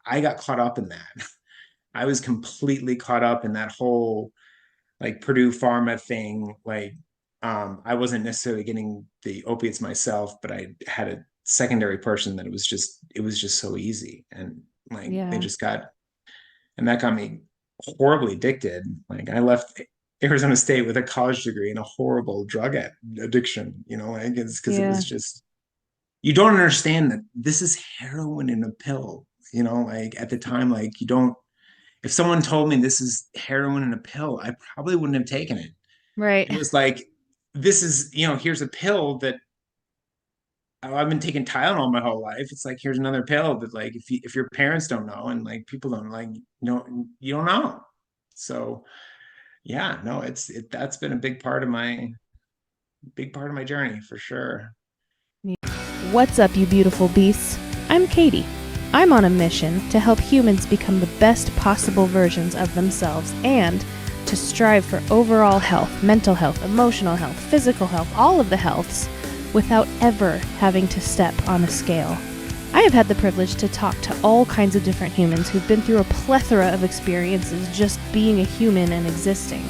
I got caught up in that. I was completely caught up in that whole like Purdue Pharma thing. Like, I wasn't necessarily getting the opiates myself, but I had a secondary person that it was just so easy. And like, they Yeah. just got, and that got me horribly addicted. Like, I left Arizona State with a college degree and a horrible addiction, like it's because it was Yeah. just, you don't understand that this is heroin in a pill, like at the time, like you don't, if someone told me this is heroin in a pill, I probably wouldn't have taken it. Right. It was like, this is, here's a pill that, oh, I've been taking Tylenol my whole life. It's like, here's another pill that, like, if your parents don't know and like people don't like, you don't know. So yeah, no, that's been a big part of my journey for sure. What's up, you beautiful beasts? I'm Katie. I'm on a mission to help humans become the best possible versions of themselves and to strive for overall health, mental health, emotional health, physical health, all of the healths, without ever having to step on a scale. I have had the privilege to talk to all kinds of different humans who've been through a plethora of experiences just being a human and existing.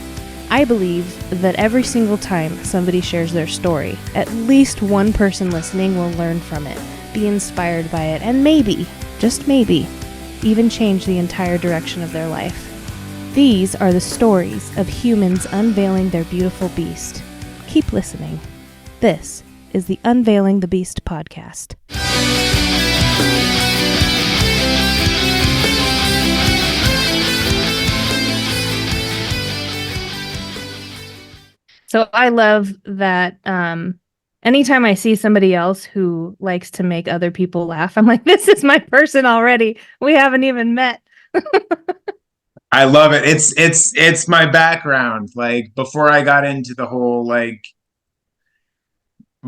I believe that every single time somebody shares their story, at least one person listening will learn from it, be inspired by it, and maybe, just maybe, even change the entire direction of their life. These are the stories of humans unveiling their beautiful beast. Keep listening. This is the Unveiling the Beast podcast. So I love that anytime I see somebody else who likes to make other people laugh, I'm like, this is my person already. We haven't even met. I love it. It's my background. Like, before I got into the whole, like,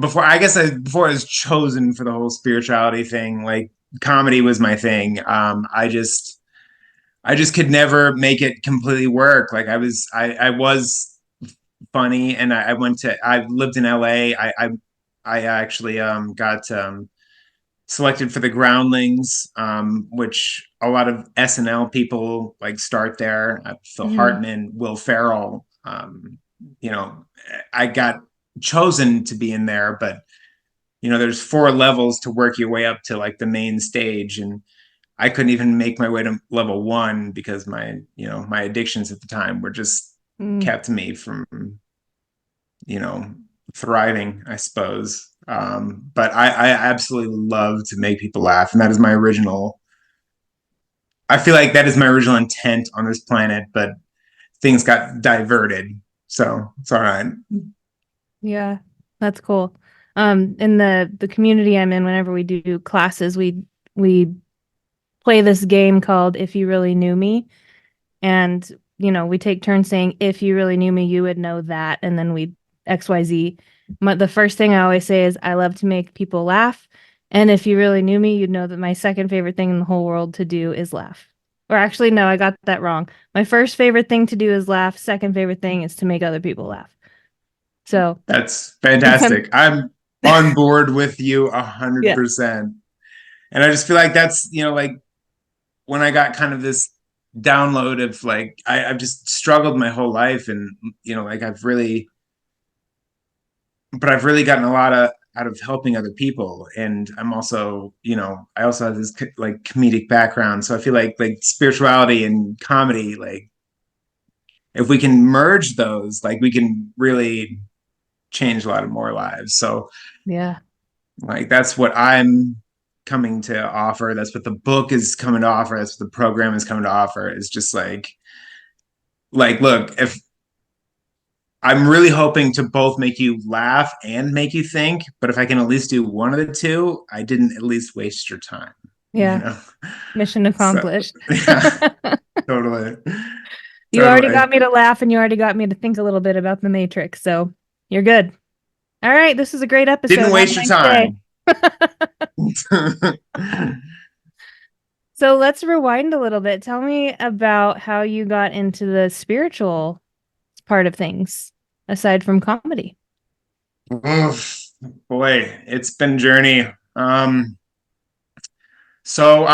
before I was chosen for the whole spirituality thing, like comedy was my thing. I just could never make it completely work. Like, I was funny, and I lived in LA. I actually got selected for the Groundlings, which a lot of SNL people like start there. Phil Mm-hmm. Hartman, Will Ferrell. You know, I got chosen to be in there, but there's four levels to work your way up to like the main stage, and I couldn't even make my way to level one because my addictions at the time were just Mm. kept me from you know thriving, I suppose. But I absolutely love to make people laugh, and that is my original. I feel like that is my original intent on this planet, but things got diverted, so it's all right. Yeah, that's cool. In the community I'm in, whenever we do classes, we play this game called If You Really Knew Me. And, we take turns saying, if you really knew me, you would know that. And then we XYZ. The first thing I always say is, I love to make people laugh. And if you really knew me, you'd know that my second favorite thing in the whole world to do is laugh. Or actually, no, I got that wrong. My first favorite thing to do is laugh. Second favorite thing is to make other people laugh. So, That's since I'm, fantastic. I'm on board with you a hundred yeah, percent. And I just feel like that's, like when I got kind of this download of like, I've just struggled my whole life, and, like I've really gotten a lot out of helping other people. And I'm also, I also have this like comedic background. So I feel like spirituality and comedy, like if we can merge those, like we can really change a lot of more lives. So yeah, like that's what I'm coming to offer. That's what the book is coming to offer. That's what the program is coming to offer. It's just like look, if I'm really hoping to both make you laugh and make you think, but if I can at least do one of the two, I didn't at least waste your time, you yeah. know? Mission So accomplished. yeah, totally. You already got Totally. me to laugh and you already got me to think a little bit about the Matrix. So you're good. All right, this is a great Didn't episode. Have a waste your nice day. time. So let's rewind a little bit. Tell me about how you got into the spiritual part of things, aside from comedy. Oof, boy, it's been a journey. So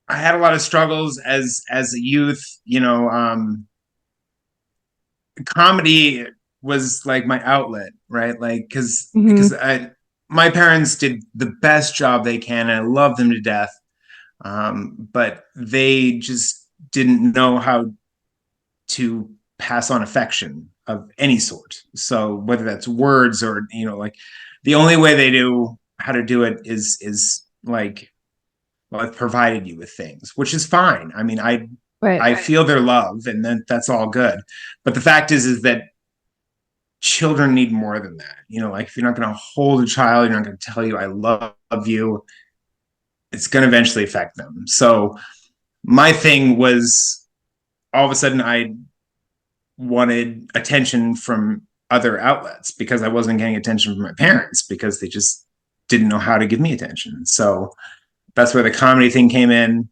I had a lot of struggles as a youth. Comedy was like my outlet, right? Like Hmm. because I my parents did the best job they can, and I love them to death. But they just didn't know how to pass on affection of any sort. So whether that's words or like the only way they knew how to do it is like, well, I've provided you with things, which is fine. I mean, Right. I feel their love, and then that's all good. But the fact is that children need more than that. Like if you're not going to hold a child, you're not going to tell you I love you. It's going to eventually affect them. So my thing was all of a sudden I wanted attention from other outlets because I wasn't getting attention from my parents because they just didn't know how to give me attention. So that's where the comedy thing came in.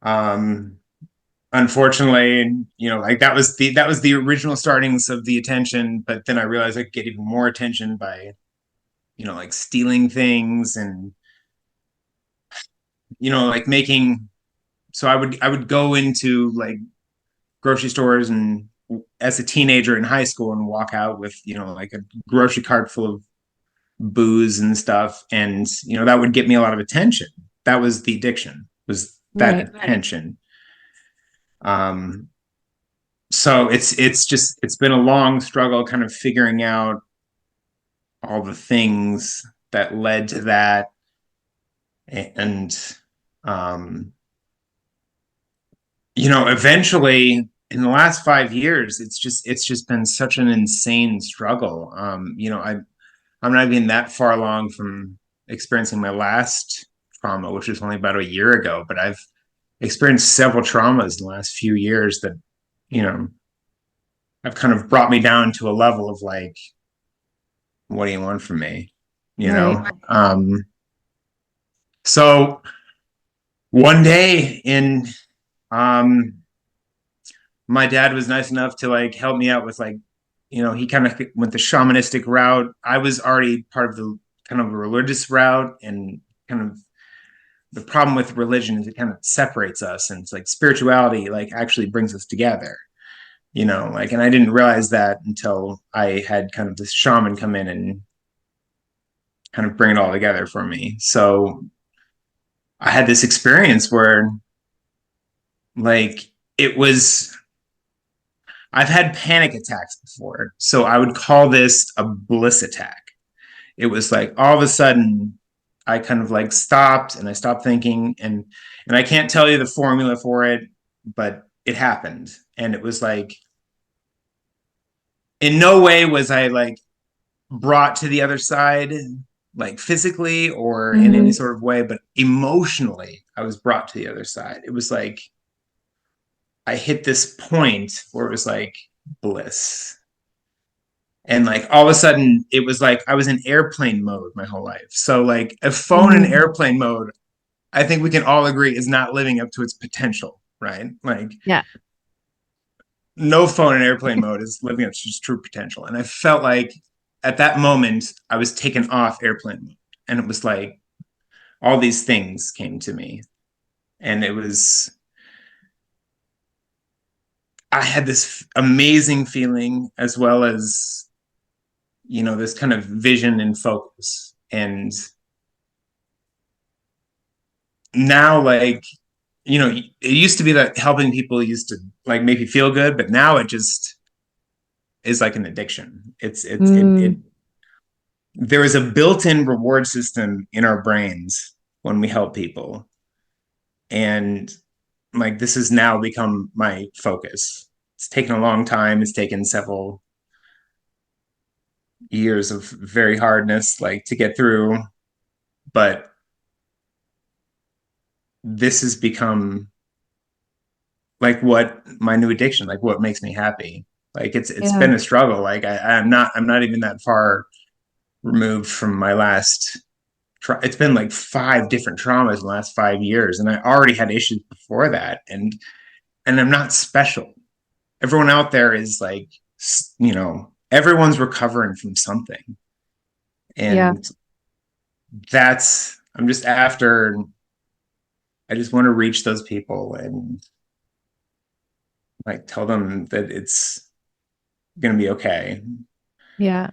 Um, Unfortunately, like that was the original startings of the attention, but then I realized I could get even more attention by, like stealing things and, like making so I would go into like grocery stores and as a teenager in high school and walk out with, like a grocery cart full of booze and stuff. And, that would get me a lot of attention. That was the addiction, was that Right. attention. Um, so it's been a long struggle kind of figuring out all the things that led to that. And, um, eventually in the last 5 years, it's just been such an insane struggle. I'm not even that far along from experiencing my last trauma, which was only about a year ago, but I've experienced several traumas in the last few years that, you know, have kind of brought me down to a level of like, what do you want from me? You Right. know? So one day um, my dad was nice enough to like help me out with like, he kind of went the shamanistic route. I was already part of the kind of a religious route, and kind of the problem with religion is it kind of separates us, and it's like spirituality like actually brings us together, like, and I didn't realize that until I had kind of this shaman come in and kind of bring it all together for me. So I had this experience where like it was I've had panic attacks before. So I would call this a bliss attack. It was like all of a sudden I kind of like stopped and I stopped thinking, and I can't tell you the formula for it, but it happened. And it was like in no way was I like brought to the other side like physically or in any Hmm. sort of way, but emotionally I was brought to the other side. It was like I hit this point where it was like bliss. And like all of a sudden it was like I was in airplane mode my whole life. So like a phone in Hmm. airplane mode, I think we can all agree is not living up to its potential, right? Like Yeah. no phone in airplane mode is living up to its true potential. And I felt like at that moment I was taken off airplane mode. And it was like all these things came to me. And it was I had this amazing feeling as well as, this kind of vision and focus. And now like, it used to be that helping people used to like make you feel good, but now it just is like an addiction. It Mm. there is a built-in reward system in our brains when we help people, and like this has now become my focus. It's taken a long time. It's taken several years of very hardness like to get through, but this has become like what my new addiction, like what makes me happy. Like it's Yeah. been a struggle. Like I'm not even that far removed from my last it's been like 5 different traumas in the last 5 years, and I already had issues before that, and I'm not special. Everyone out there is like, everyone's recovering from something, Yeah. and that's I'm just after I just want to reach those people and like tell them that it's going to be okay. Yeah.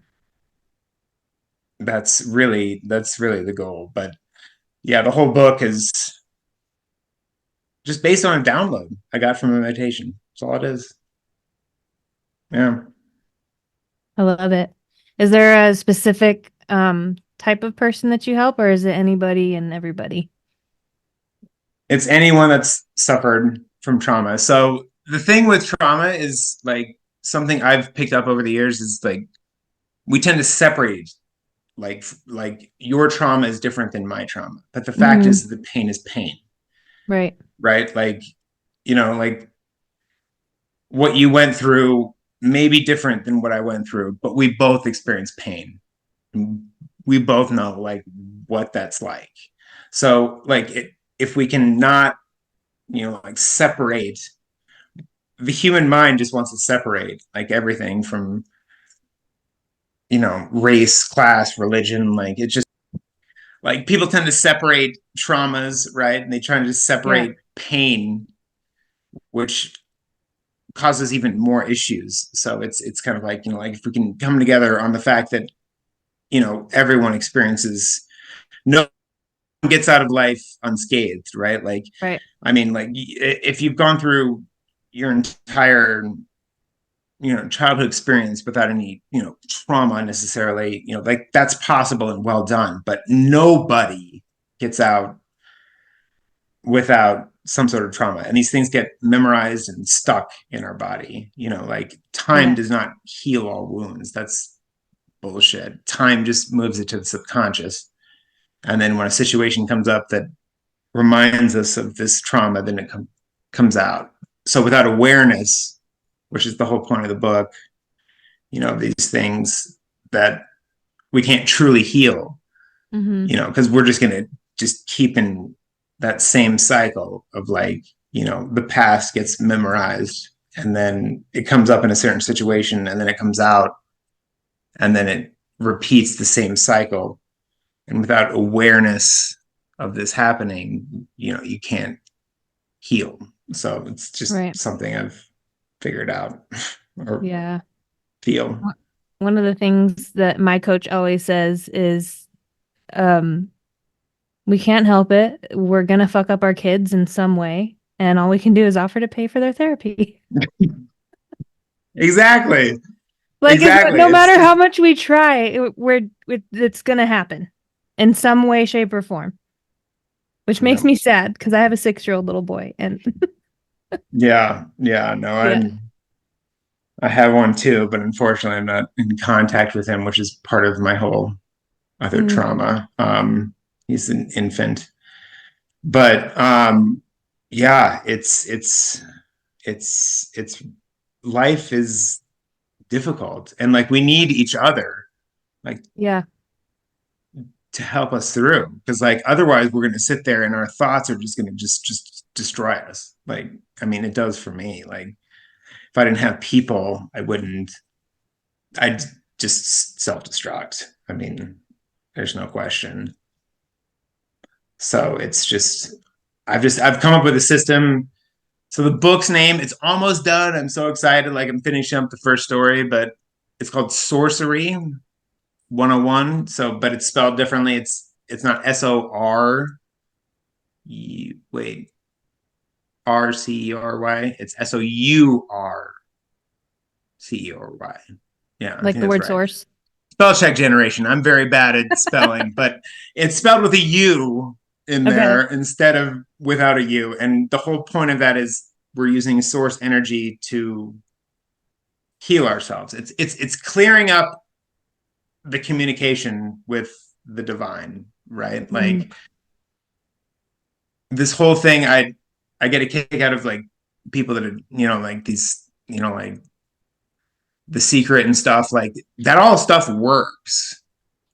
That's really the goal. But yeah, the whole book is just based on a download I got from a meditation. That's all it is. Yeah. I love it. Is there a specific type of person that you help, or is it anybody and everybody? It's anyone that's suffered from trauma. So the thing with trauma is like something I've picked up over the years is like we tend to separate like your trauma is different than my trauma. But the fact Hmm. is the pain is pain, Right. right? Like, like what you went through may be different than what I went through, but we both experience pain. We both know like what that's like. So like if we can not, like separate, the human mind just wants to separate like everything from, race, class, religion. Like it just like people tend to separate traumas, right? And they try to Yeah. separate pain, which causes even more issues. So it's kind of like, like if we can come together on the fact that, everyone experiences, no one gets out of life unscathed, right? Like, Right. I mean, like if you've gone through your entire, childhood experience without any, trauma necessarily, like that's possible and well done, but nobody gets out without some sort of trauma. And these things get memorized and stuck in our body. Like time Yeah. does not heal all wounds. That's bullshit. Time just moves it to the subconscious. And then when a situation comes up that reminds us of this trauma, then it comes out. So without awareness, which is the whole point of the book, these things that we can't truly heal, Hmm. because we're just going to just keep in that same cycle of like, the past gets memorized and then it comes up in a certain situation and then it comes out and then it repeats the same cycle. And without awareness of this happening, you can't heal. So it's just Right. something I've figured out or Yeah. feel. One of the things that my coach always says is, um, we can't help it. We're gonna fuck up our kids in some way, and all we can do is offer to pay for their therapy. Exactly. Like, if Exactly. no matter how much we try, it's gonna happen in some way, shape, or form. Which makes Yeah. me sad because I have a 6-year-old little boy, and Yeah. Yeah. No, yeah. I have one too, but unfortunately I'm not in contact with him, which is part of my whole other Mm, trauma. He's an infant. But yeah, it's life is difficult and like we need each other like yeah. to help us through because like otherwise we're going to sit there and our thoughts are just going to just destroy us. Like I mean it does for me. Like if I didn't have people I'd just self-destruct. I mean there's no question. So it's just I've come up with a system. So the book's name, it's almost done. I'm so excited. Like I'm finishing up the first story, but it's called Sourcery 101. So, but it's spelled differently. It's not SOR. Wait, RCERY. It's SOURCERY. Yeah, I Like think the that's word right. source. Spell check generation. I'm very bad at spelling, but it's spelled with a U in Okay. there instead of without a U. And the whole point of that is we're using source energy to heal ourselves. It's clearing up the communication with the divine, right? Mm, Like this whole thing, I get a kick out of like people that are, like these, like the secret and stuff, like that all stuff works,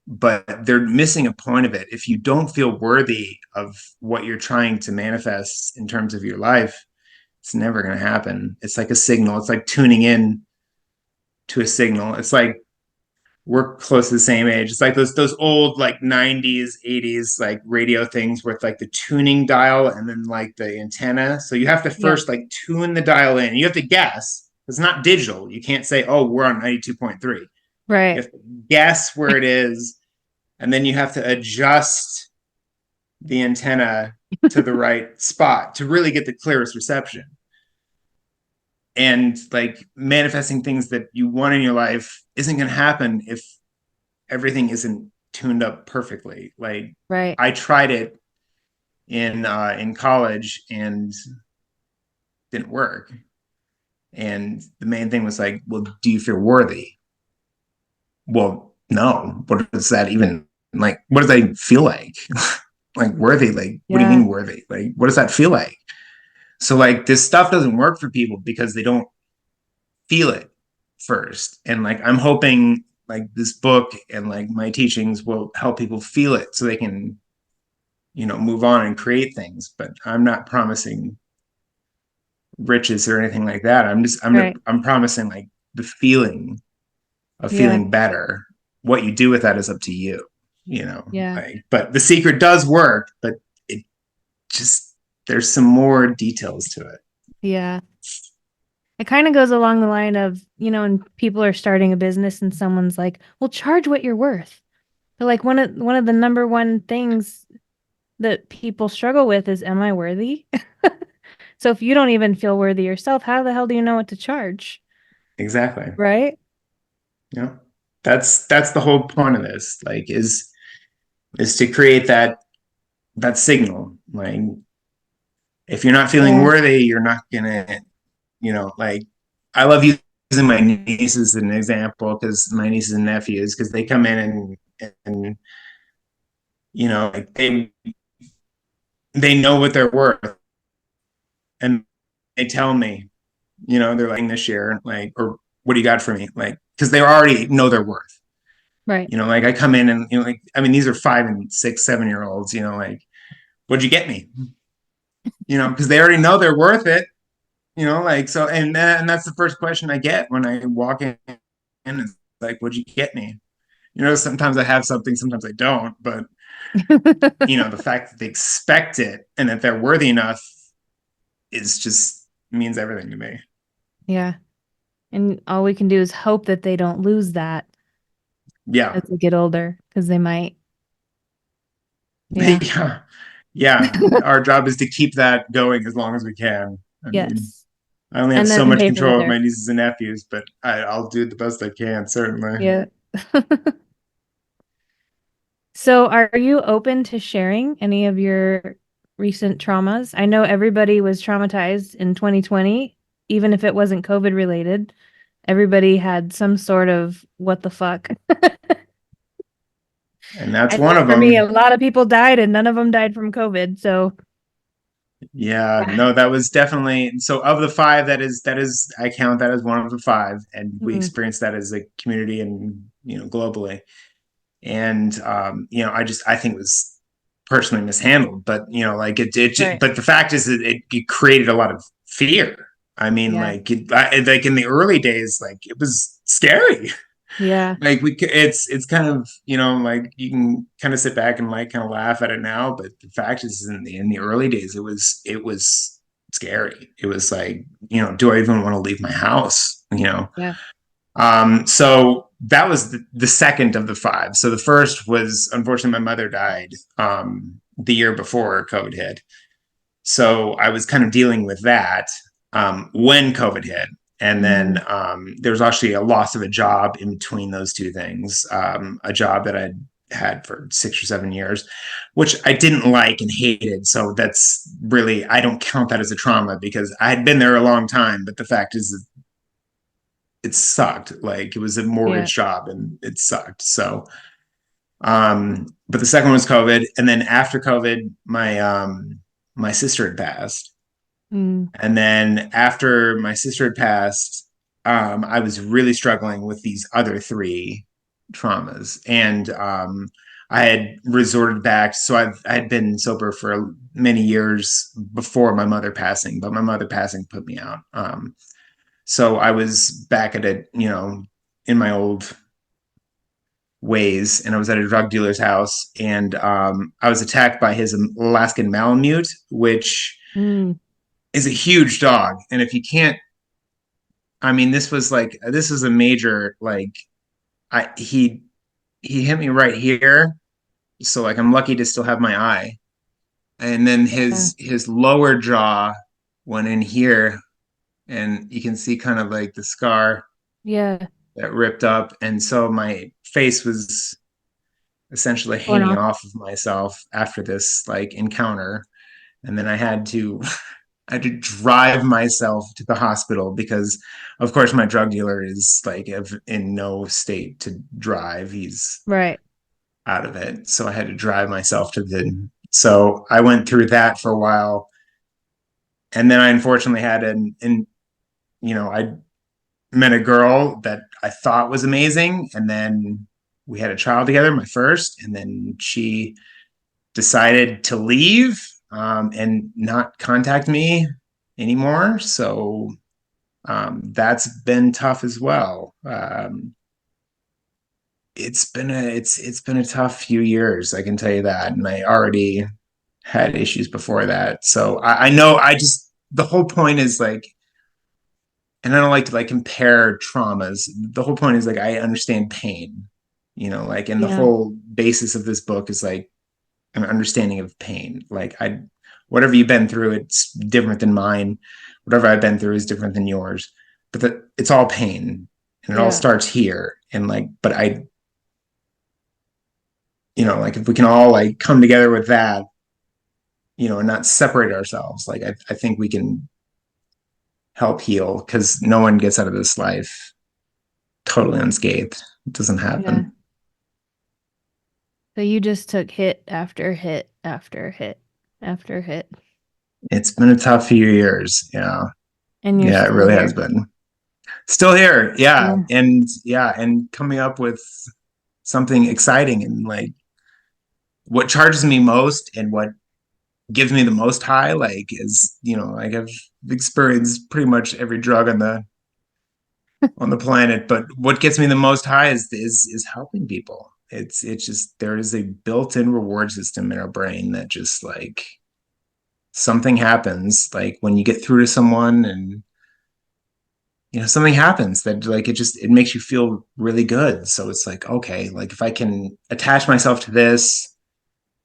but they're missing a point of it. If you don't feel worthy of what you're trying to manifest in terms of your life, it's never going to happen. It's like a signal. It's like tuning in to a signal. It's like we're close to the same age. It's like those old like 90s, 80s like radio things with like the tuning dial and then like the antenna. So you have to Yeah. first like tune the dial in. You have to guess. It's not digital. You can't say, "Oh, we're on 92.3." You Right. have to guess where it is, and then you have to adjust the antenna to the right spot to really get the clearest reception. And like manifesting things that you want in your life isn't going to happen if everything isn't tuned up perfectly. Like Right. I tried it in college and didn't work. And the main thing was like, well, do you feel worthy? Well, no. What does that even like? What does that feel like? Like worthy? Like what do you Yeah. mean worthy? Like what does that feel like? So like this stuff doesn't work for people because they don't feel it first. And like I'm hoping like this book and like my teachings will help people feel it so they can move on and create things. But I'm not promising riches or anything like that. Right. I'm promising like the feeling of Yeah. feeling better. What you do with that is up to you, Yeah. like, but the secret does work, but it just there's some more details to it. Yeah. It kind of goes along the line of, when people are starting a business and someone's like, "Well, charge what you're worth." But like one of the number one things that people struggle with is, am I worthy? So if you don't even feel worthy yourself, how the hell do you know what to charge? Exactly. Right? Yeah. That's the whole point of this, like is to create that signal. Like if you're not feeling Yeah. worthy, you're not gonna, like I love using my nieces as an example because my nieces and nephews, because they come in and like they know what they're worth, and they tell me, they're like this year, like, or what do you got for me? Like, because they already know their worth. Right. Like I come in and like I mean these are 5 and 6, 7 year olds, like, what'd you get me? Because they already know they're worth it, like so and that's the first question I get when I walk in. And it's like, what'd you get me? Sometimes I have something, sometimes I don't, but the fact that they expect it and that they're worthy enough is just means everything to me. Yeah. And all we can do is hope that they don't lose that Yeah. as they get older, because they might. Yeah. Yeah. Yeah. Our job is to keep that going as long as we can. I mean, Yes. I only have And so then much pay for the control of my therapy. nieces and nephews, but I'll do the best I can, certainly. Yeah. So, are you open to sharing any of your recent traumas? I know everybody was traumatized in 2020, even if it wasn't COVID related. Everybody had some sort of what the fuck. And that's I one know of for me, a them. lot of people died and none of them died from COVID. So, Yeah, yeah. no, that was definitely so of the five, that is I count that as one of the five, and we Mm, experienced that as a community and globally. And I think it was personally mishandled, but like right. but the fact is that it created a lot of fear. I mean, Yeah. like in the early days, like it was scary. Yeah. Like it's kind of like you can kind of sit back and like kind of laugh at it now, but the fact is in the early days it was scary. It was like, do I even want to leave my house? Yeah. So that was the second of the five. So the first was, unfortunately, my mother died the year before COVID hit. So I was kind of dealing with that when COVID hit. And then Hmm. there was actually a loss of a job in between those two things, a job that I'd had for 6 or 7 years, which I didn't like and hated. So that's really, I don't count that as a trauma because I had been there a long time. But the fact is, it sucked. Like it was a Yeah. mortgage job and it sucked. So, but the second one was COVID. And then after COVID, my sister had passed. Mm, And then after my sister had passed, I was really struggling with these other three traumas. And I had resorted back. So I had been sober for many years before my mother passing, but my mother passing put me out. So I was back at it, in my old ways, and I was at a drug dealer's house, and I was attacked by his Alaskan Malamute, which Mm, is a huge dog. And if you can't, I mean, this was a major like I he hit me right here, so like I'm lucky to still have my eye. And then yeah. his lower jaw went in here, and you can see kind of like the scar Yeah. that ripped up, and so my face was essentially Torn hanging off. off of myself after this like encounter, and then I had to I had to drive myself to the hospital because of course my drug dealer is like in no state to drive. He's Right. out of it. So I had to drive myself to the so I went through that for a while, and then I unfortunately had I met a girl that I thought was amazing, and then we had a child together, my first, and then she decided to leave and not contact me anymore. So that's been tough as well. It's been a tough few years, I can tell you that, and I already had issues before that. So I know I just the whole point is like, and I don't like to like compare traumas. The whole point is like I understand pain, like, and the Yeah. whole basis of this book is like an understanding of pain. Like whatever you've been through, it's different than mine. Whatever I've been through is different than yours. It's all pain, and it all Yeah. starts here. And like, but like if we can all like come together with that, and not separate ourselves, like I think we can help heal because no one gets out of this life totally unscathed. It doesn't Yeah. happen. So you just took hit after hit after hit after hit, It's been a tough few years. Yeah. and you're Yeah, it still really has here. been. Still here. Yeah. Yeah. And coming up with something exciting, and like what charges me most and what gives me the most high, like is, like I've experienced pretty much every drug on the planet, but what gets me the most high is helping people. It's just there is a built-in reward system in our brain that just like something happens, like when you get through to someone, and something happens that like it makes you feel really good. So it's like, okay, like if I can attach myself to this,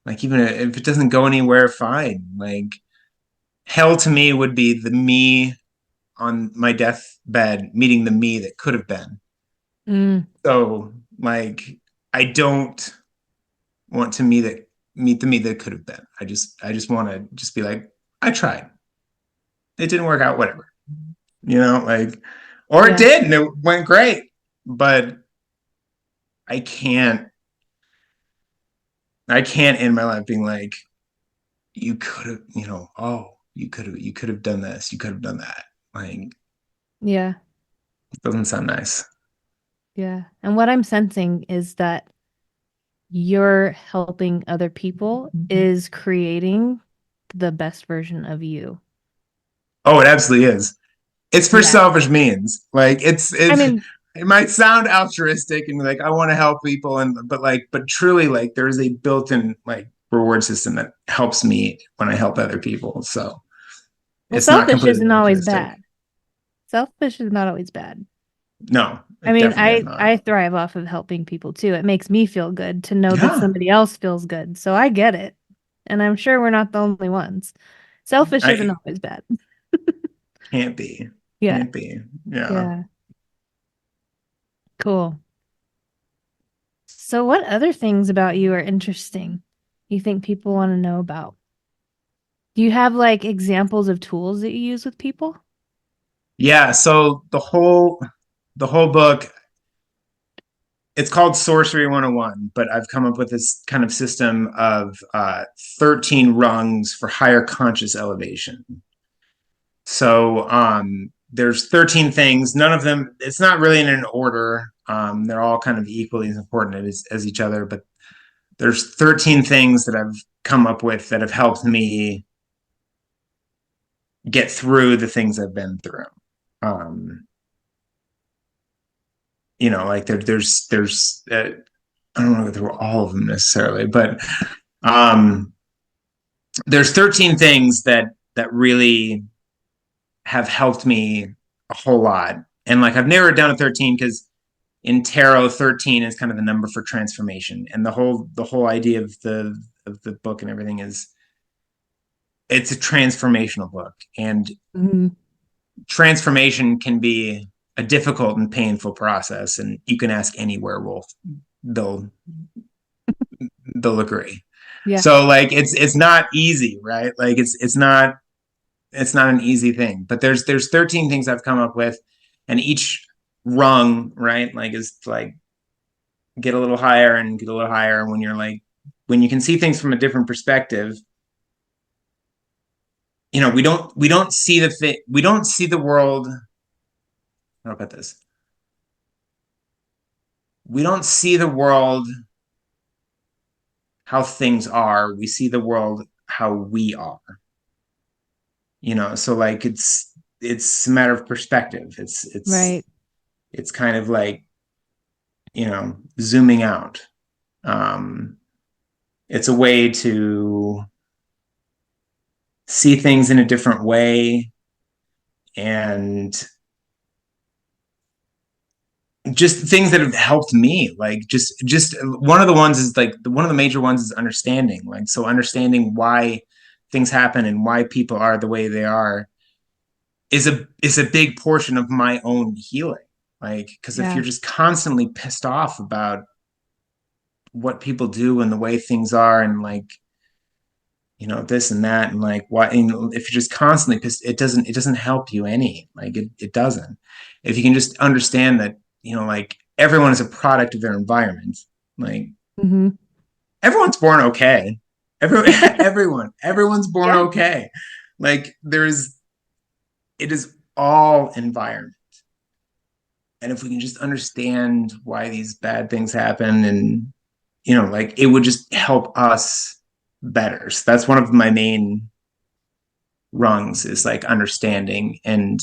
like even if it doesn't go anywhere, fine. Like hell to me would be the me on my deathbed meeting the me that could have been. Mm, So like I don't want to meet the me that could have been. I just want to just be like, I tried. It didn't work out, whatever. Like, or it yeah. did and it went great. But I can't I can't end my life being like, you could have, oh, you could have done this, you could have done that. Like, Yeah. it doesn't sound nice. Yeah. And what I'm sensing is that you're helping other people is creating the best version of you. Oh, it absolutely is. It's for Yeah. selfish means. Like I it's mean, it might sound altruistic and like I want to help people, but truly like there is a built-in like reward system that helps me when I help other people. So well, it's not selfish completely isn't always altruistic. bad. Selfish is not always bad. No, I it mean, definitely is I not. I thrive off of helping people too. It makes me feel good to know that Yeah. somebody else feels good. So I get it. And I'm sure we're not the only ones. Selfish isn't I always bad. can't be. Yeah. Can't be. Yeah. Yeah. Cool. So what other things about you are interesting you think people want to know about? Do you have like examples of tools that you use with people? Yeah. So the whole book, it's called Sorcery 101, but I've come up with this kind of system of 13 rungs for higher conscious elevation. So there's 13 things. None of them, it's not really in an order. They're all kind of equally as important as each other, but there's 13 things that I've come up with that have helped me get through the things I've been through. Um, like there's I don't want to go through all of them necessarily, but um, there's 13 things that really have helped me a whole lot. And like I've narrowed it down to 13 because in tarot 13 is kind of the number for transformation. And the whole idea of the book and everything is it's a transformational book. And Hmm. transformation can be a difficult and painful process. And you can ask any werewolf, they'll they'll agree. Yeah. So like it's not easy, right? Like it's not an easy thing. But there's 13 things I've come up with, and each rung, right, like is like get a little higher and get a little higher. And when you're like when you can see things from a different perspective, we don't see the thing, we don't see the world. How about this? We don't see the world how things are. We see the world how we are. So like it's a matter of perspective. Right. It's kind of like zooming out. Um, it's a way to see things in a different way, and just things that have helped me, like just one of the ones is like one of the major ones is understanding, like so understanding why things happen and why people are the way they are is a big portion of my own healing. Like because if Yeah. you're just constantly pissed off about what people do and the way things are, and like this and that, and like why, if you're just constantly pissed, it doesn't help you any, like it doesn't. If you can just understand that like everyone is a product of their environment, like Hmm. everyone's born okay. Everyone's born Yeah. okay. Like it is all environment. And if we can just understand why these bad things happen, and like it would just help us better. So that's one of my main rungs, is like understanding. And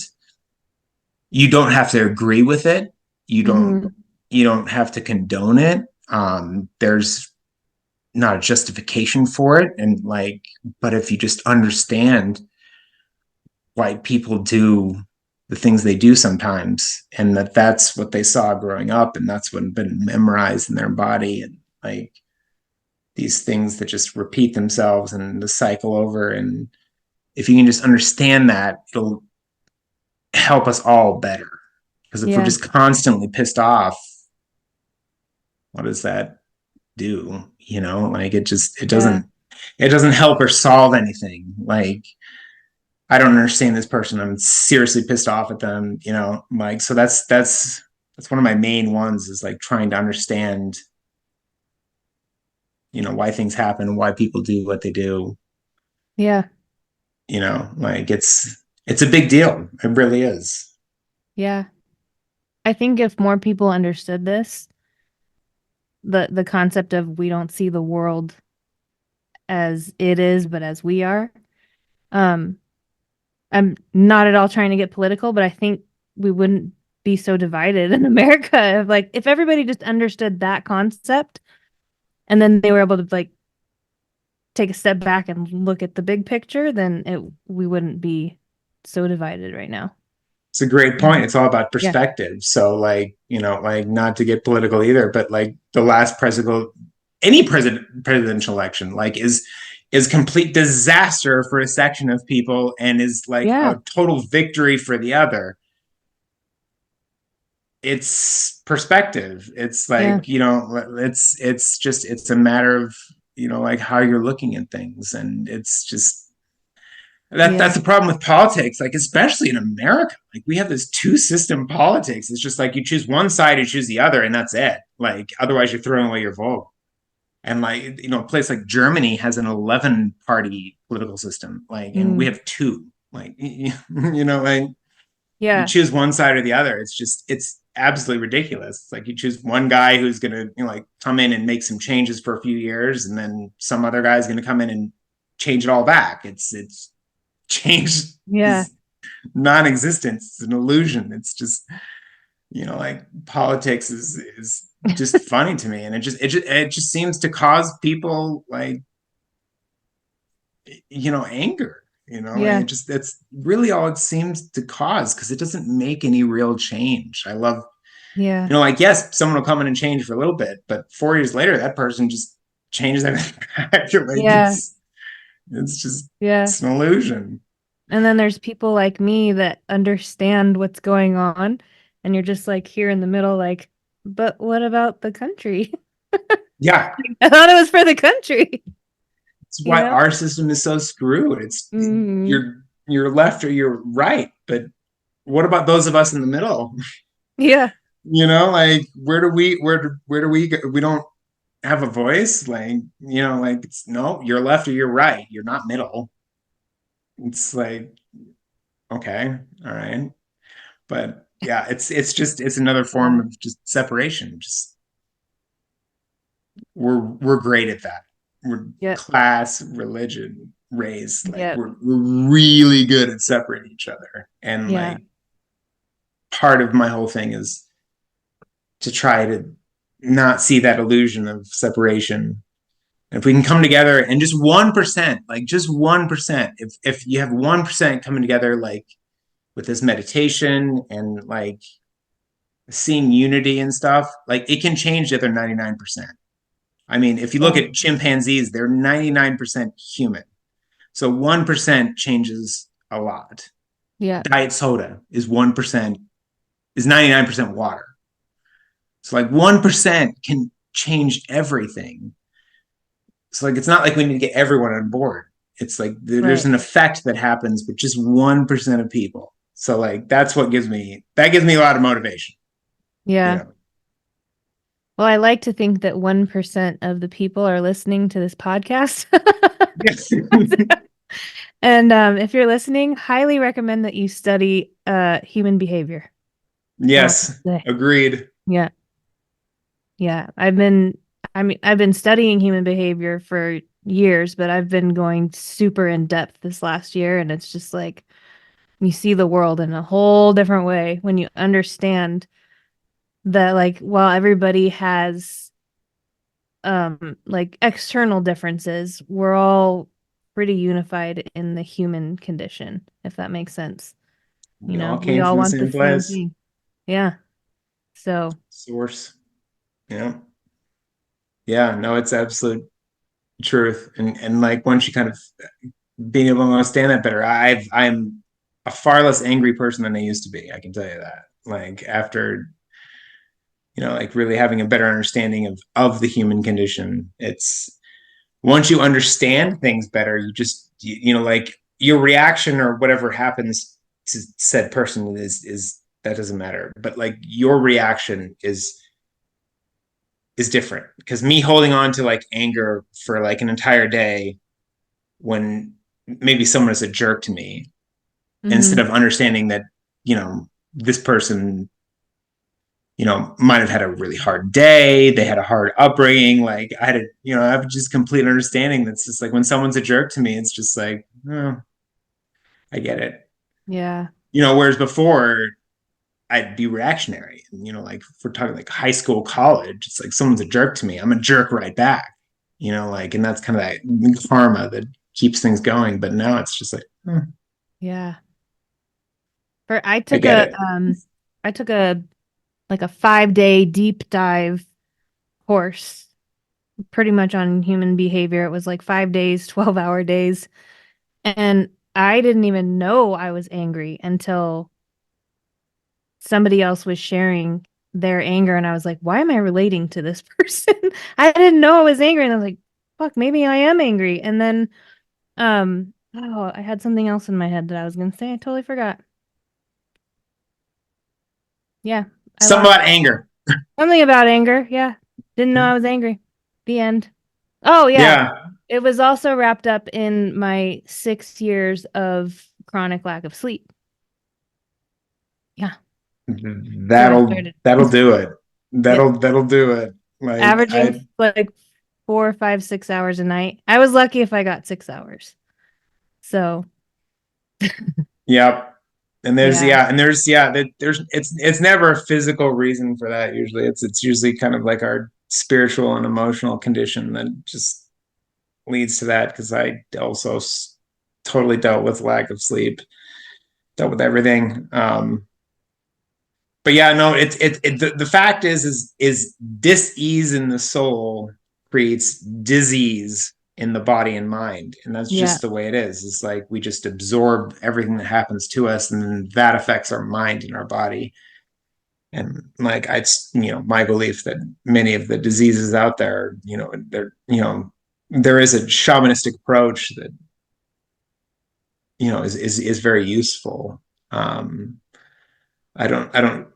you don't have to agree with it. You don't Hmm. you don't have to condone it. There's not a justification for it. And like, but if you just understand why people do the things they do sometimes, and that's what they saw growing up, and that's what been memorized in their body, and like these things that just repeat themselves and the cycle over. And if you can just understand that, it'll help us all better. Because if we're Yeah. just constantly pissed off, what does that do? Like it Yeah. doesn't help or solve anything. Like I don't understand this person. I'm seriously pissed off at them. Like so that's one of my main ones, is like trying to understand why things happen, why people do what they do. Yeah. Like it's a big deal. It really is. Yeah. I think if more people understood this, the concept of we don't see the world as it is, but as we are. Um, I'm not at all trying to get political, but I think we wouldn't be so divided in America if everybody just understood that concept and then they were able to take a step back and look at the big picture, then we wouldn't be so divided right now. It's a great point. Mhm. It's all about Yeah. perspective. So like, like not to get political either, but like the last any presidential election, like is complete disaster for a section of people and is like Yeah. a total victory for the other. It's perspective. It's Yeah. like, it's a matter of, like how you're looking at things. And it's just that's Yeah. the problem with politics, like especially in America. Like we have this two system politics. It's just like you choose one side, you choose the other, and that's it. Like otherwise, you're throwing away your vote. And like a place like Germany has an 11-party political system, like, and we Mm. have two. Like like you Yeah. choose one side or the other. It's absolutely ridiculous. It's like you choose one guy who's gonna like come in and make some changes for a few years, and then some other guy's gonna come in and change it all back. It's change Yeah. is non-existent. It's an illusion. It's just like politics is just funny to me, and it just seems to cause people like anger. Like Yeah. that's really all it seems to cause because it doesn't make any real change. I love, Yeah. like, yes, someone will come in and change for a little bit, but 4 years later, that person just changes everything back. Like Yeah. it's just Yeah. it's an illusion. And then there's people like me that understand what's going on, and you're just like here in the middle, like, but what about the country? Yeah, I thought it was for the country, it's you why know? our system is so screwed. It's Hmm. you're left or you're right, but what about those of us in the middle? Yeah. Like where do we go? We don't have a voice. Like, like it's no, you're left or you're right. You're not middle. It's like, okay, all right. But yeah, it's another form Yeah. of just separation. Just we're great at that. We're Yep. class, religion, race, like Yep. we're really good at separating each other. And Yeah. like part of my whole thing is to try to not see that illusion of separation. And if we can come together and just 1%, like just 1%, if you have 1% coming together, like with this meditation and like seeing unity and stuff, like it can change the other 99%. I mean, if you look Yeah. at chimpanzees, they're 99% human. So 1% changes a lot. Yeah. Diet soda is 1%, is 99% water. So like 1% can change everything. So like it's not like we need to get everyone on board. It's like there's Right. an effect that happens with just 1% of people. So like that's what gives me a lot of motivation, you Yeah. know. Well, I like to think that 1% of the people are listening to this podcast. Yes. And if you're listening, highly recommend that you study human behavior. That's all I Yes. can say. Agreed. Yeah. Yeah. I mean, I've been studying human behavior for years, but I've been going super in depth this last year. And it's just like you see the world in a whole different way when you understand that, like, while everybody has like external differences, we're all pretty unified in the human condition, if that makes sense. We all We came all from the want the same same place. thing. Yeah. So, Source. Yeah. Yeah. No, it's absolute truth. And like once you kind of being able to understand that better, I'm a far less angry person than I used to be. I can tell you that. Like after, like really having a better understanding of the human condition, it's once you understand things better, you just like your reaction or whatever happens to said person is that doesn't matter. But like your reaction is different because me holding on to like anger for like an entire day when maybe someone is a jerk to me instead mhm. of understanding that this person might have had a really hard day, they had a hard upbringing, like I have just complete understanding that's just like when someone's a jerk to me, it's just like, oh, I get it. Yeah. Whereas before I'd be reactionary, and like if we're talking like high school, college, it's like someone's a jerk to me, I'm a jerk right back. Like, and that's kind of that karma that keeps things going. But now it's just like, Yeah. For I get it. I took a like a 5-day deep dive course pretty much on human behavior. It was like 5 days, 12-hour days. And I didn't even know I was angry until somebody else was sharing their anger. And I was like, why am I relating to this person? I didn't know I was angry. And I was like, fuck, maybe I am angry. And then, oh, I had something else in my head that I was going to say. I totally forgot. Yeah, I Something lost about anger. something about anger. Yeah. Didn't know I was angry. The end. Oh, yeah. Yeah, It was also wrapped up in my 6 years of chronic lack of sleep. Yeah. That's what I that'll started. that'll do it. Yep. That'll do it. Like Averaging I like 4, 5, 6 hours a night. I was lucky if I got 6 hours. So, Yep. And there's Yeah. yeah, and there's yeah, there's it's never a physical reason for that. Usually, it's usually kind of like our spiritual and emotional condition that just leads to that. Because I also totally dealt with lack of sleep, dealt with everything. But yeah, no, the fact is dis-ease in the soul creates disease in the body and mind, and that's Yeah. just the way it is. It's like we just absorb everything that happens to us, and then that affects our mind and our body. And like my belief that many of the diseases out there, there is a shamanistic approach that is very useful. Um, I don't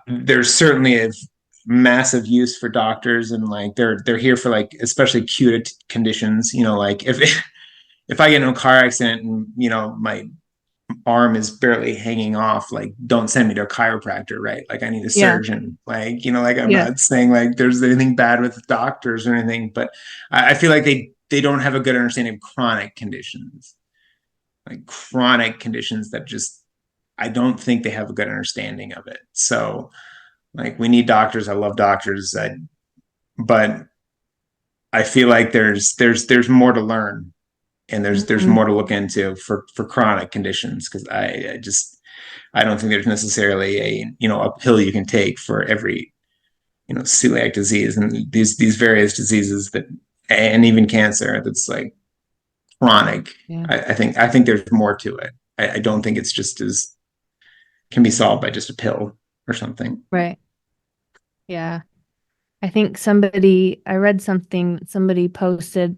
there's certainly a massive use for doctors, and like they're here for like especially acute conditions, like if I get in a car accident and my arm is barely hanging off, like don't send me to a chiropractor, right? Like I need a Yeah. surgeon, like like I'm Yeah. not saying like there's anything bad with doctors or anything, but I feel like they don't have a good understanding of chronic conditions, like chronic conditions that just I don't think they have a good understanding of it. So like we need doctors. I love doctors, but I feel like there's more to learn, and there's Mhm. more to look into for chronic conditions, because I don't think there's necessarily a pill you can take for every celiac disease and these various diseases that, and even cancer that's like chronic. Yeah. I think there's more to it. I don't think it's just as can be solved by just a pill or something. Right. Yeah. I read something somebody posted.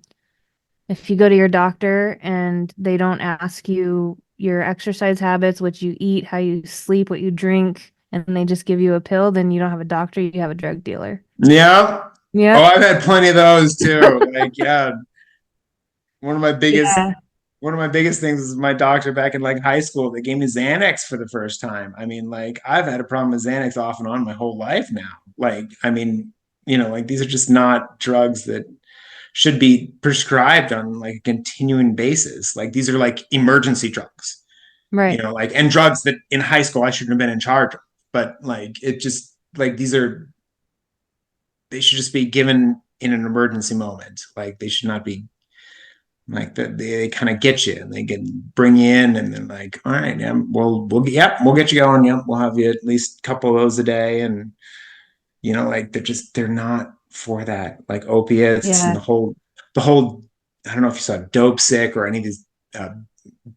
If you go to your doctor and they don't ask you your exercise habits, what you eat, how you sleep, what you drink, and they just give you a pill, then you don't have a doctor, you have a drug dealer. Yeah. Oh, Yep. I've had plenty of those too. Like, yeah, one of my biggest Yeah. one of my biggest things is my doctor back in like high school. They gave me Xanax for the first time. I mean, like I've had a problem with Xanax off and on my whole life now. Like, I mean, like these are just not drugs that should be prescribed on like a continuing basis. Like these are like emergency drugs, Right. like and drugs that in high school I shouldn't have been in charge of. But like it just like they should just be given in an emergency moment. Like they should not be like that. They kind of get you and they can bring you in and then like, all right, yeah, we'll get you going. Yep, we'll have you at least a couple of those a day. And like they're not for that. Like opiates and Yeah. the whole I don't know if you saw Dope Sick or any of these uh,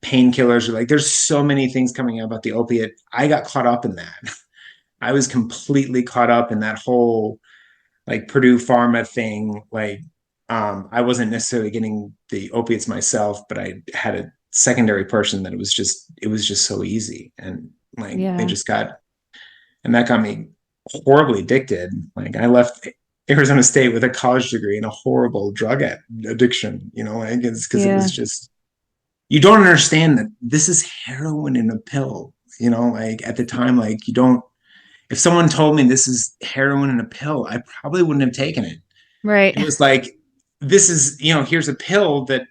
painkillers, or like there's so many things coming out about the opiate. I got caught up in that. I was completely caught up in that whole like Purdue Pharma thing. Like, I wasn't necessarily getting the opiates myself, but I had a secondary person that it was just so easy, and like they Yeah. just got, and that got me horribly addicted. Like I left Arizona State with a college degree and a horrible drug addiction. Like it's because it was Yeah. just you don't understand that this is heroin in a pill. Like at the time, like you don't if someone told me this is heroin in a pill, I probably wouldn't have taken it. Right. It was like, this is, here's a pill that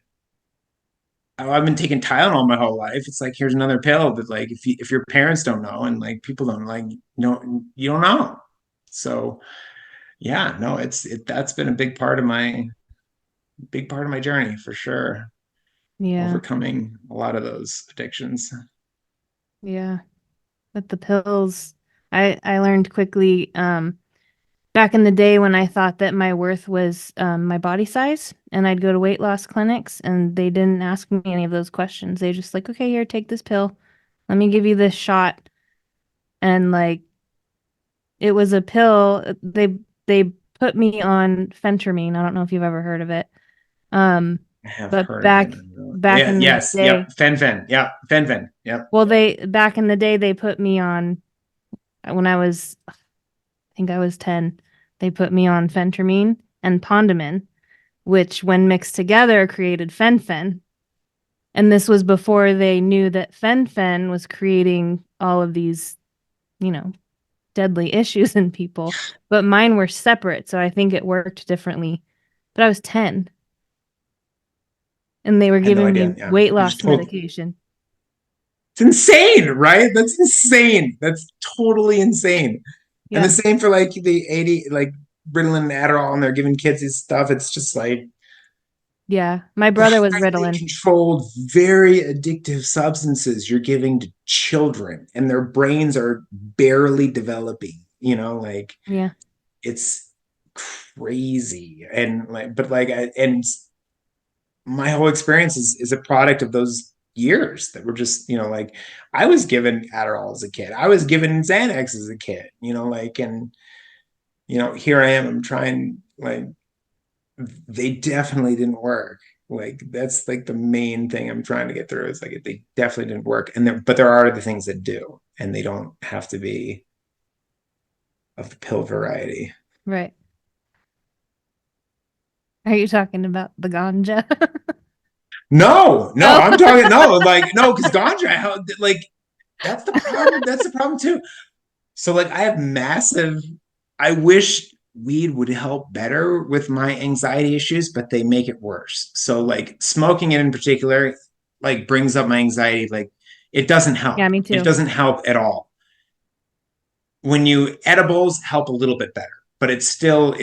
I've been taking Tylenol my whole life. It's like, here's another pill that like, if your parents don't know and like people don't like, you don't know. So yeah, no, that's been a big part of my journey for sure. Yeah. Overcoming a lot of those addictions. Yeah. But the pills, I learned quickly, back in the day when I thought that my worth was my body size, and I'd go to weight loss clinics and they didn't ask me any of those questions. They just like, okay, here, take this pill. Let me give you this shot. And like it was a pill. They put me on phentermine. I don't know if you've ever heard of it. Um, I have but heard of it. back Yeah, in the yes, yep. day, Fen. Yep. Fen. Yep. well, they back in the day they put me on when I think I was 10. They put me on phentermine and Pondamin, which when mixed together created fen-phen. And this was before they knew that fen-phen was creating all of these, you know, deadly issues in people. But mine were separate, so I think it worked differently. But I was 10 and they were I had no giving me idea. Yeah. weight You just loss pulled medication. It's insane, right? That's insane. That's totally insane. And the Yeah. same for like the 80, like Ritalin and Adderall, and they're giving kids this stuff. It's just like Yeah. My the brother was highly Ritalin. controlled, very addictive substances you're giving to children, and their brains are barely developing, like Yeah. it's crazy. And like, but like, and my whole experience is a product of those years that were just, like I was given Adderall as a kid. I was given Xanax as a kid, like, and, here I am, I'm trying, like, they definitely didn't work. Like, that's like the main thing I'm trying to get through is like, they definitely didn't work. But there are the things that do, and they don't have to be of the pill variety. Right. Are you talking about the ganja? No, no, Oh. I'm talking, no, like, no, because ganja, like, that's the problem. That's the problem too. So like I have massive, I wish weed would help better with my anxiety issues, but they make it worse. So like smoking it in particular, like brings up my anxiety. Like it doesn't Yeah, help. me It too. doesn't help at all. When you edibles help a little bit better, but it still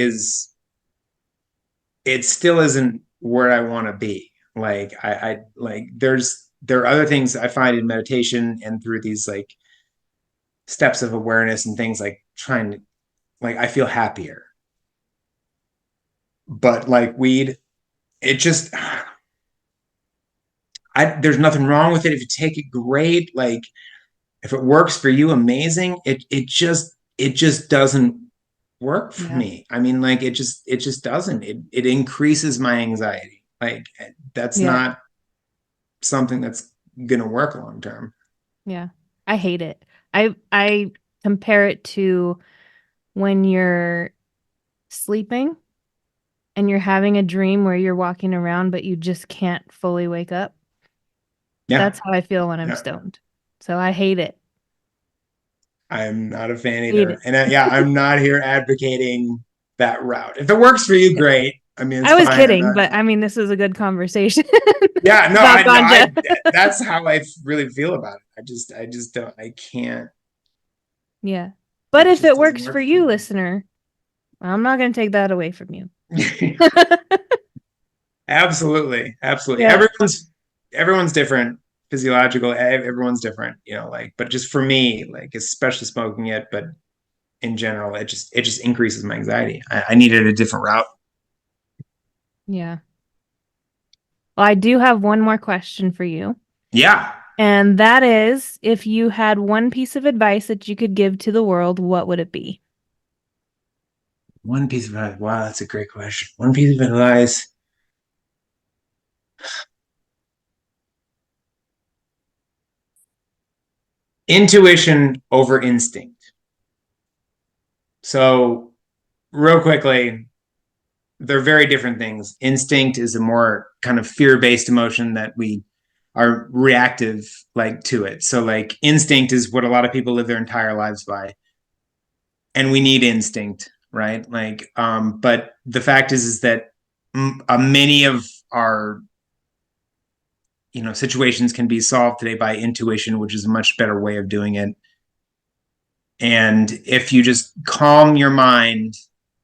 isn't where I want to be. Like I like there are other things I find in meditation and through these like steps of awareness and things like trying to, like I feel happier. But like weed, it just there's nothing wrong with it. If you take it, great. Like if it works for you, amazing. It just doesn't work for Yeah. me. I mean, like it just doesn't. It increases my anxiety. Like that's Yeah. not something that's gonna work long term. Yeah. I hate it. I compare it to when you're sleeping and you're having a dream where you're walking around but you just can't fully wake up. Yeah. That's how I feel when I'm Yeah. stoned. So I hate it. I'm not a fan Hate either. it. And yeah, I'm not here advocating that route. If it works for you, great. I mean, it's I was fine. I'm kidding, not. but I mean this is a good conversation Yeah, no, about I no, ganja. that's how I really feel about it. I just don't. I can't. Yeah. But It if just it doesn't works for work for you, listener, I'm not going to take that away from you. me. Absolutely, absolutely. Yeah. Everyone's different, physiological. Everyone's different, like. But just for me, like, especially smoking it, but in general, it just increases my anxiety. I needed a different route. Yeah. Well, I do have one more question for you. Yeah, And that is, if you had one piece of advice that you could give to the world, what would it be? one piece of advice. Wow, that's a great question. One piece of advice. Intuition over instinct. So, real quickly, they're very different things. Instinct is a more kind of fear-based emotion that we are reactive like to it. So like instinct is what a lot of people live their entire lives by. And we need instinct, right? Like but the fact is that many of our situations can be solved today by intuition, which is a much better way of doing it. And if you just calm your mind,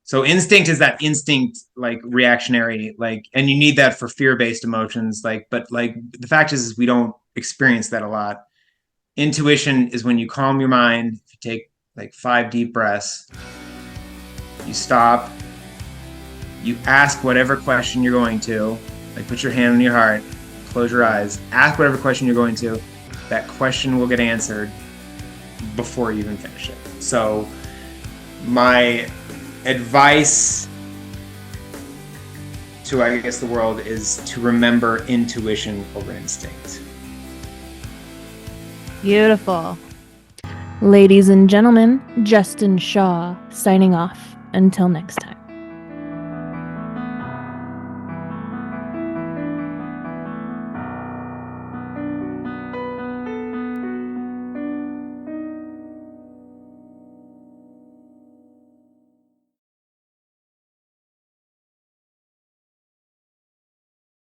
so instinct is that instinct like reactionary, like, and you need that for fear-based emotions, like, but like the fact is we don't experience that a lot. Intuition is when you calm your mind, you take like 5 deep breaths, you stop, you ask whatever question you're going to, like put your hand on your heart, close your eyes, ask whatever question you're going to, that question will get answered before you even finish it. So my advice to, I guess, the world is to remember intuition over instinct. Beautiful. Ladies and gentlemen, Justin Shaw signing off. Until next time.